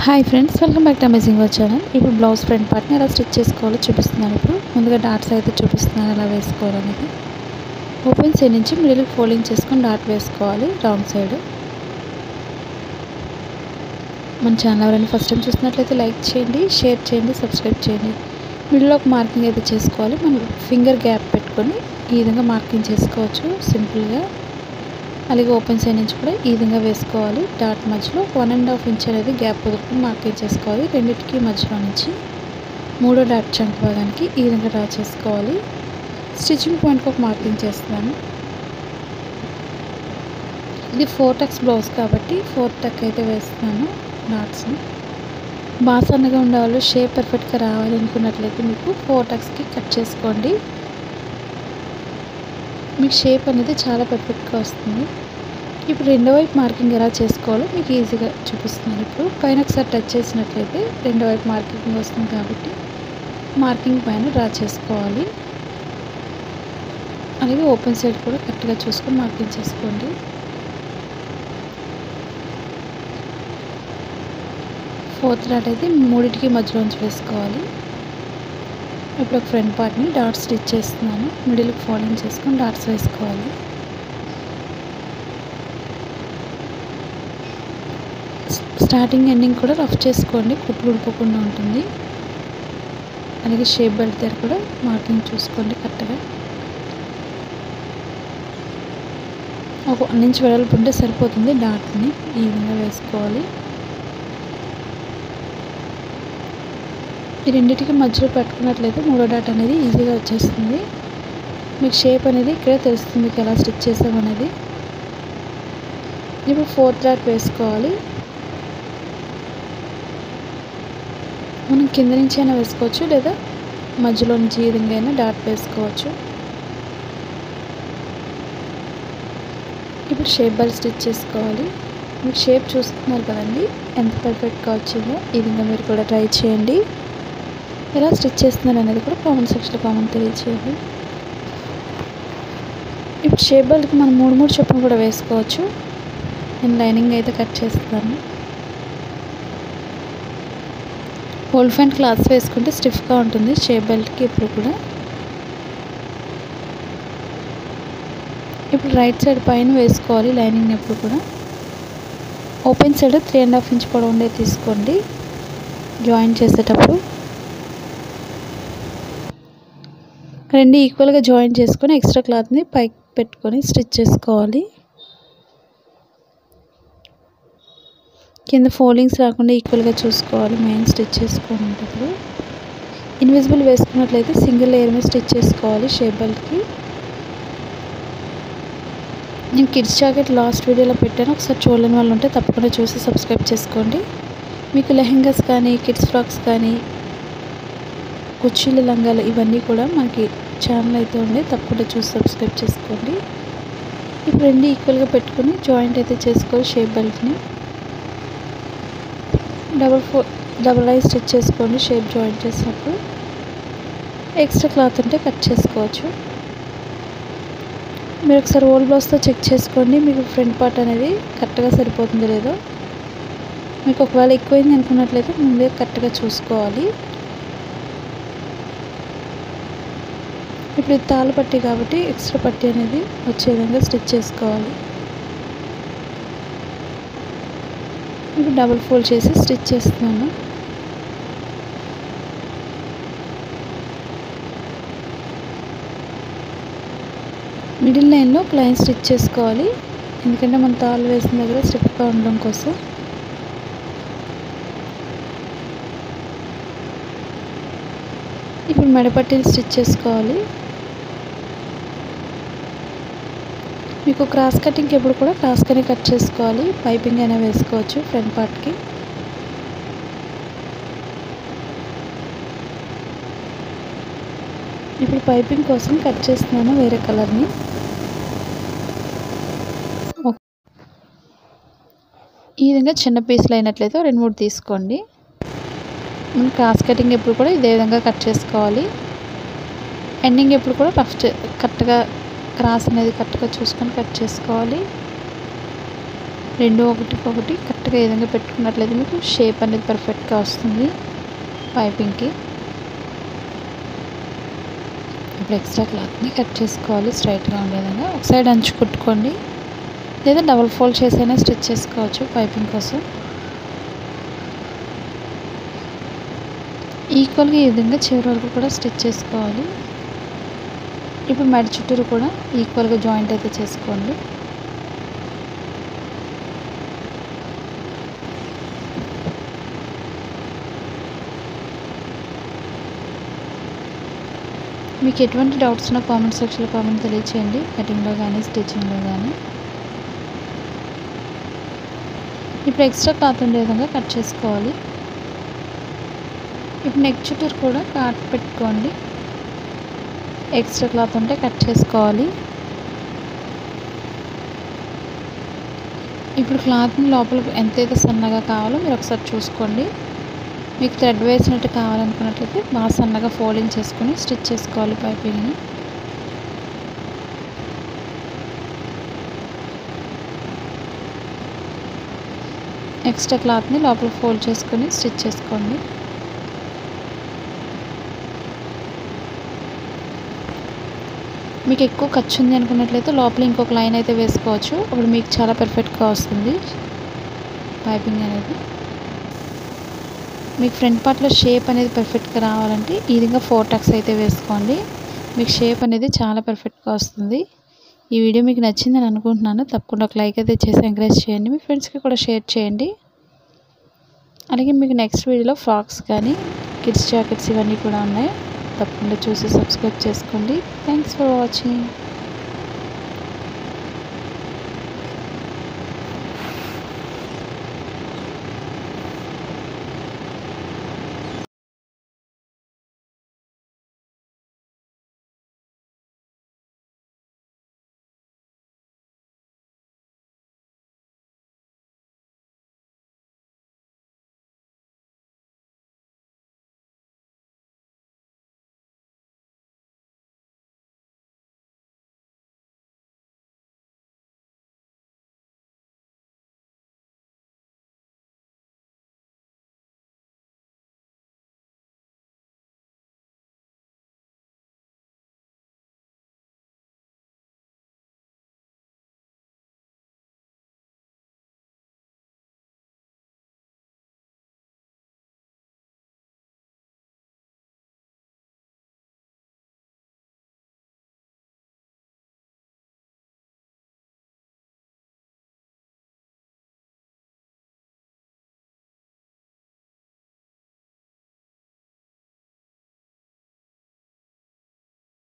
Hi friends, welcome back to amazing work channel. ఇప్పుడు blouse front పార్ట్ని ఎలా stitch చేసుకోవాలో చూపిస్తున్నాను. ఇప్పుడు ముందుగా డాట్స్ అయితే చూపిస్తున్నాను ఎలా వేసుకోవాలనేది. ఓపెన్ సైడ్ నుంచి మిడిల్ ఫోల్డింగ్ చేసుకొని డాట్ వేసుకోవాలి రాంగ్ సైడ్. మన ఛానల్ ఎవరైనా ఫస్ట్ టైం చూసినట్లయితే లైక్ చేయండి, షేర్ చేయండి, సబ్స్క్రైబ్ చేయండి. మిడిల్లో ఒక మార్కింగ్ అయితే చేసుకోవాలి. మనం ఫింగర్ గ్యాప్ పెట్టుకొని ఈ విధంగా మార్కింగ్ చేసుకోవచ్చు సింపుల్గా. అలాగే ఓపెన్ సైడ్ నుంచి కూడా ఈ విధంగా వేసుకోవాలి. డాట్ మధ్యలో 1.5 ఇంచ్ అనేది గ్యాప్ వదులుకొని మార్కింగ్ చేసుకోవాలి. రెండింటికి మధ్యలో నుంచి మూడో డాట్ చంక భాగానికి ఈ విధంగా డ్రా చేసుకోవాలి. స్టిచ్చింగ్ పాయింట్కి ఒక మార్కింగ్ చేస్తున్నాను. ఇది 4 టక్స్ బ్లౌజ్ కాబట్టి 4 టక్ అయితే వేస్తున్నాను డాట్స్ని. బాగా సన్నగా ఉండేవాళ్ళు షేప్ పర్ఫెక్ట్గా రావాలి అనుకున్నట్లయితే మీకు 4 టక్స్కి కట్ చేసుకోండి. మీకు షేప్ అనేది చాలా పర్ఫెక్ట్గా వస్తుంది. ఇప్పుడు రెండో వైపు మార్కింగ్ ఎలా చేసుకోవాలో మీకు ఈజీగా చూపిస్తున్నాను. ఇప్పుడు పైన ఒకసారి టచ్ చేసినట్లయితే రెండో వైపు మార్కింగ్ వస్తుంది కాబట్టి మార్కింగ్ పైన డ్రా చేసుకోవాలి. అలాగే ఓపెన్ సైడ్ కూడా కరెక్ట్గా చూసుకొని మార్కింగ్ చేసుకోండి. ఫోర్త్ డాట్ అయితే మూడింటికి మధ్యలోంచి వేసుకోవాలి. ఇప్పుడు ఒక ఫ్రంట్ పార్ట్ని డాట్స్ స్టిచ్ చేస్తున్నాను. మిడిల్కి ఫోల్డింగ్ చేసుకొని డాట్స్ వేసుకోవాలి. స్టార్టింగ్ ఎండింగ్ కూడా రఫ్ చేసుకోండి, కుట్లు ఊడిపోకుండా ఉంటుంది. అలాగే షేప్ బెల్ట్ దగ్గర కూడా మార్కింగ్ చూసుకోండి కరెక్ట్గా. ఒక 1 ఇంచ్ వెడల్పు ఉంటే సరిపోతుంది. డాట్ని ఈ విధంగా వేసుకోవాలి. ఈ రెండింటికి మధ్యలో పెట్టుకున్నట్లయితే మూడో డాట్ అనేది ఈజీగా వచ్చేస్తుంది. మీకు షేప్ అనేది ఇక్కడే తెలుస్తుంది మీకు ఎలా స్టిచ్ చేసామనేది. ఇప్పుడు ఫోర్త్ డాట్ వేసుకోవాలి. మనం కింద నుంచి అయినా వేసుకోవచ్చు, లేదా మధ్యలో నుంచి ఈ విధంగా అయినా డాట్ వేసుకోవచ్చు. ఇప్పుడు షేప్ బెల్ట్ స్టిచ్ చేసుకోవాలి. మీకు షేప్ చూస్తున్నారు కదండి ఎంత పర్ఫెక్ట్గా వచ్చిందో. ఈ విధంగా మీరు కూడా ట్రై చేయండి. ఎలా స్టిచ్ చేస్తున్నారు అనేది కూడా కామెంట్ సెక్షన్లో కామెంట్ తెలియచేయండి. ఇప్పుడు షేప్ బెల్ట్కి మనం 3 చొప్పున కూడా వేసుకోవచ్చు. నేను లైనింగ్ అయితే కట్ చేస్తాను. హోల్ ఫ్రంట్ క్లాత్స్ వేసుకుంటే స్టిఫ్గా ఉంటుంది షేప్ బెల్ట్కి ఇప్పుడు కూడా. ఇప్పుడు రైట్ సైడ్ పైన వేసుకోవాలి లైనింగ్ ఎప్పుడు కూడా. ఓపెన్ సైడ్ 3.5 ఇంచ్ పొడవు ఉండే తీసుకోండి జాయిన్ చేసేటప్పుడు. రెండు ఈక్వల్గా జాయిన్ చేసుకొని ఎక్స్ట్రా క్లాత్ని పైకి పెట్టుకొని స్టిచ్ చేసుకోవాలి. కింద ఫోల్డింగ్స్ రాకుండా ఈక్వల్గా చూసుకోవాలి మెయిన్ స్టిచ్ చేసుకునేటప్పుడు. ఇన్విజిబుల్ వేసుకున్నట్లయితే సింగిల్ లేయర్ మీద స్టిచ్ చేసుకోవాలి షేప్ బెల్ట్కి. నేను కిడ్స్ జాకెట్ లాస్ట్ వీడియోలో పెట్టాను, ఒకసారి చూడలేని వాళ్ళు ఉంటే తప్పకుండా చూసి సబ్స్క్రైబ్ చేసుకోండి. మీకు లెహెంగాస్ కానీ కిడ్స్ ఫ్రాక్స్ కానీ కుర్చీలు లంగాలు ఇవన్నీ కూడా మనకి ఛానల్ అయితే ఉంది, తప్పకుండా చూసి సబ్స్క్రైబ్ చేసుకోండి. ఇప్పుడు రెండు ఈక్వల్గా పెట్టుకొని జాయింట్ అయితే చేసుకోవాలి షేప్ బెల్ట్ని. డబల్ లైన్ స్టిచ్ చేసుకోండి షేప్ జాయింట్ చేసినప్పుడు. ఎక్స్ట్రా క్లాత్ ఉంటే కట్ చేసుకోవచ్చు. మీరు ఒకసారి ఓల్డ్ బ్లౌజ్తో చెక్ చేసుకోండి మీకు ఫ్రంట్ పార్ట్ అనేది కరెక్ట్గా సరిపోతుందో లేదో. మీకు ఒకవేళ ఎక్కువైంది అనుకున్నట్లయితే ముందే కరెక్ట్గా చూసుకోవాలి. ఇప్పుడు ఇది తాళ్ళు పట్టి కాబట్టి ఎక్స్ట్రా పట్టి అనేది వచ్చే విధంగా స్టిచ్ చేసుకోవాలి. ఇప్పుడు డబుల్ ఫోల్డ్ చేసి స్టిచ్ చేస్తున్నాను. మిడిల్ లైన్లో ఒక లైన్ స్టిచ్ చేసుకోవాలి, ఎందుకంటే మన తాళ్ళు వేసిన దగ్గర స్టిఫ్గా ఉండడం కోసం. ఇప్పుడు మెడపట్టీలు స్టిచ్ చేసుకోవాలి. మీకు క్రాస్ కటింగ్కి ఎప్పుడు కూడా క్రాస్గానే కట్ చేసుకోవాలి, పైపింగ్ అయినా వేసుకోవచ్చు ఫ్రంట్ పార్ట్కి. ఇప్పుడు పైపింగ్ కోసం కట్ చేస్తున్నాను వేరే కలర్ని. ఈ విధంగా చిన్న పీసులు అయినట్లయితే 2-3 తీసుకోండి. మనం క్రాస్ కటింగ్ ఎప్పుడు కూడా ఇదే విధంగా కట్ చేసుకోవాలి. ఎండింగ్ ఎప్పుడు కూడా కరెక్ట్గా క్రాస్ అనేది కరెక్ట్గా చూసుకొని కట్ చేసుకోవాలి. రెండు ఒకటికొకటి కరెక్ట్గా ఈ విధంగా పెట్టుకున్నట్లయితే మీకు షేప్ అనేది పర్ఫెక్ట్గా వస్తుంది పైపింగ్కి. ఇప్పుడు ఎక్స్ట్రా క్లాత్ని కట్ చేసుకోవాలి స్ట్రైట్గా ఉండే విధంగా. ఒక సైడ్ అంచు కుట్టుకోండి, లేదా డబుల్ ఫోల్డ్ చేసైనా స్టిచ్ చేసుకోవచ్చు పైపింగ్ కోసం. ఈక్వల్గా ఈ విధంగా చివరి వరకు కూడా స్టిచ్ చేసుకోవాలి. ఇప్పుడు మెడ చుట్టూరు కూడా ఈక్వల్గా జాయింట్ అయితే చేసుకోండి. మీకు ఎటువంటి డౌట్స్ ఉన్నా కామెంట్ సెక్షన్లో కామెంట్ తెలియచేయండి, కటింగ్లో కానీ స్టిచ్చింగ్లో కానీ. ఇప్పుడు ఎక్స్ట్రా క్లాత్ ఉండే విధంగా కట్ చేసుకోవాలి. ఇప్పుడు నెక్ చుట్టూరు కూడా కాట్ పెట్టుకోండి. ఎక్స్ట్రా క్లాత్ ఉంటే కట్ చేసుకోవాలి. ఇప్పుడు క్లాత్ని లోపల ఎంతైతే సన్నగా కావాలో మీరు ఒకసారి చూసుకోండి. మీకు థ్రెడ్ వేసినట్టు కావాలనుకున్నట్లయితే బాగా సన్నగా ఫోల్డింగ్ చేసుకొని స్టిచ్ చేసుకోవాలి పైపింగ్ని. ఎక్స్ట్రా క్లాత్ని లోపల ఫోల్డ్ చేసుకొని స్టిచ్ చేసుకోండి. మీకు ఎక్కువ ఖర్చు ఉంది అనుకున్నట్లయితే లోపల ఇంకొక లైన్ అయితే వేసుకోవచ్చు. అప్పుడు మీకు చాలా పర్ఫెక్ట్గా వస్తుంది పైపింగ్ అనేది. మీకు ఫ్రంట్ పార్ట్లో షేప్ అనేది పర్ఫెక్ట్గా రావాలంటే ఈ విధంగా 4 టక్స్ అయితే వేసుకోండి. మీకు షేప్ అనేది చాలా పర్ఫెక్ట్గా వస్తుంది. ఈ వీడియో మీకు నచ్చిందని అనుకుంటున్నాను. తప్పకుండా ఒక లైక్ అయితే చేసి ఎంకరేజ్ చేయండి. మీ ఫ్రెండ్స్కి కూడా షేర్ చేయండి. అలాగే మీకు నెక్స్ట్ వీడియోలో ఫ్రాక్స్ కానీ కిడ్స్ జాకెట్స్ ఇవన్నీ కూడా ఉన్నాయి. తప్పకుండా చూసి సబ్స్క్రైబ్ చేసుకోండి. Thanks for watching.